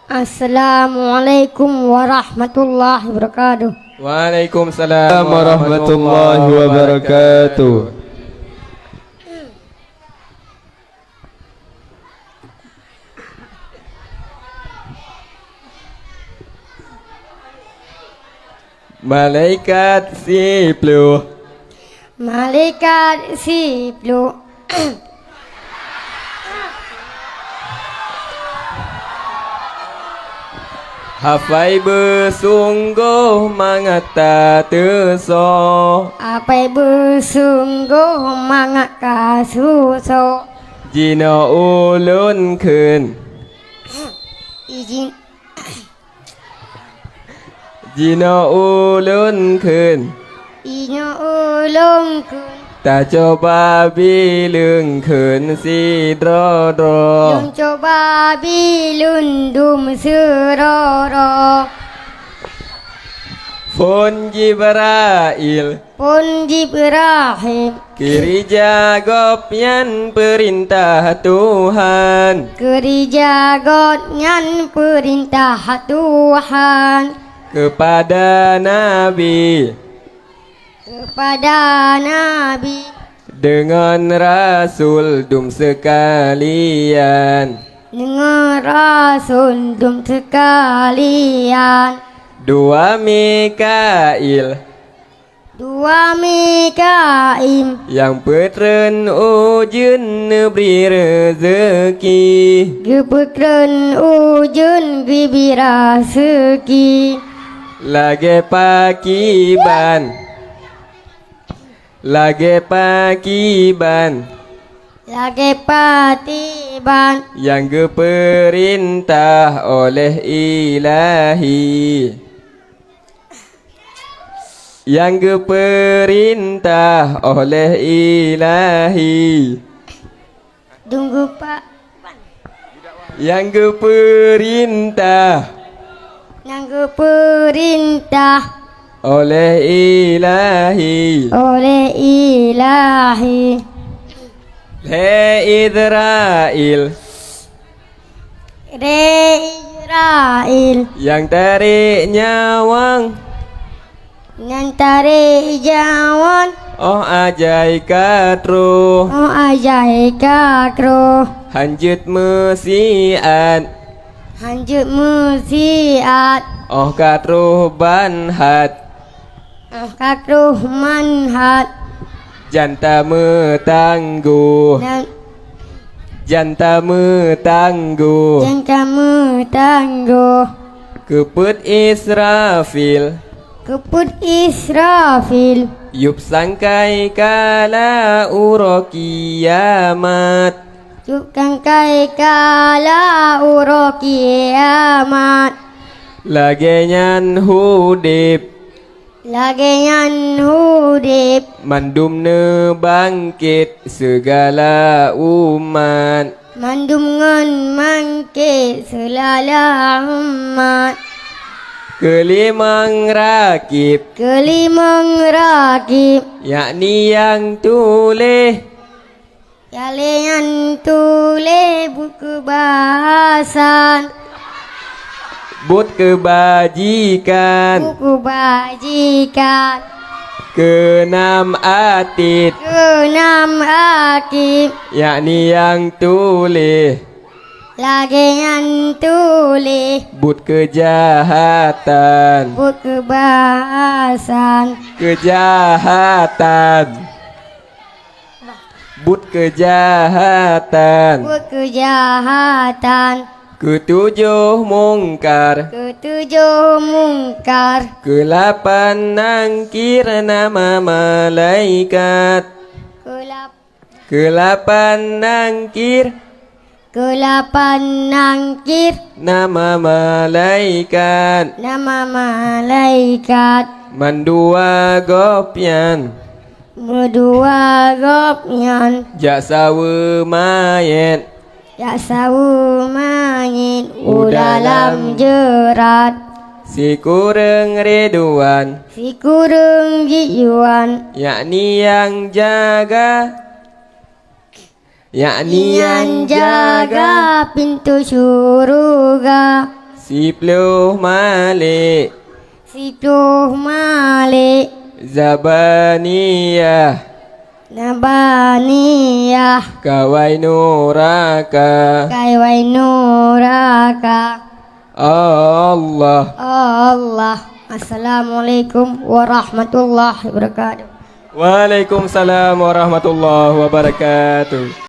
Assalamualaikum warahmatullahi wabarakatuh. Waalaikumsalam warahmatullahi wabarakatuh. Malaikat sipluh, Malaikat sipluh, hafai bersungguh mangata teso, apa bersungguh mangat kasuso, jina ulun kun, izin jina ulun kun, ino ulung kun, ta coba bilung kun si dro dro. yung coba bilundum seroro, Fun Jibrail pun Jibrahim, kiri jagopyan perintah Tuhan, kerja godnyan perintah Tuhan, kepada Nabi kepada Nabi dengan Rasul dum sekalian, dengan Rasul dum sekalian, dua Mikail dua Mikaim yang petren ujun beri rezeki, gebekren ujun bibira seki, lage pakiban, lage pakiban lagi patiban yang diperintah oleh ilahi, yang diperintah oleh ilahi, tunggu pak yang diperintah nanggu perintah oleh ilahi. oleh ilahi. Hei Israel Israel yang tarik nyawang, ngantare jawan oh ajai katru oh ajai kakro hanjut mesiat, hanjut musiat oh katru banhat kakro manhat janta metangguh, dan janta metangguh, yang kamu tangguh keput Israfil keput Israfil yup sangkai kala uro kiamat, cukang kai kala uro kiamat lagenyan hudip lagenyan hudip mandum ne bangkit segala umat, mandum ngan mangke selala umat kelimang rakib kelimang rakib yakni yang tuleh kalian tulis buku bahasan but kebajikan, buku bajikan keenam atit keenam akib yakni yang tuleh lagian tulis but kejahatan, buku bahasan kejahatan, but kejahatan, buku kejahatan ketujuh mungkar, ketujuh mungkar kelapan nangkir nama malaikat, kelap kelapan nangkir kelapan nangkir nama malaikat, nama malaikat mandua gopyan berdua gopnyan jaksawe mayat, ya sawu mangin dalam jerat si kureng reduan si kurung jiwan yakni yang jaga, yakni yang jaga pintu surga 10 Malik 10 Malik Zabaniyah Nabaniyah Kawainuraka Kaiwainuraka Allah. Allah. Assalamualaikum warahmatullahi wabarakatuh. Waalaikumsalam warahmatullahi wabarakatuh.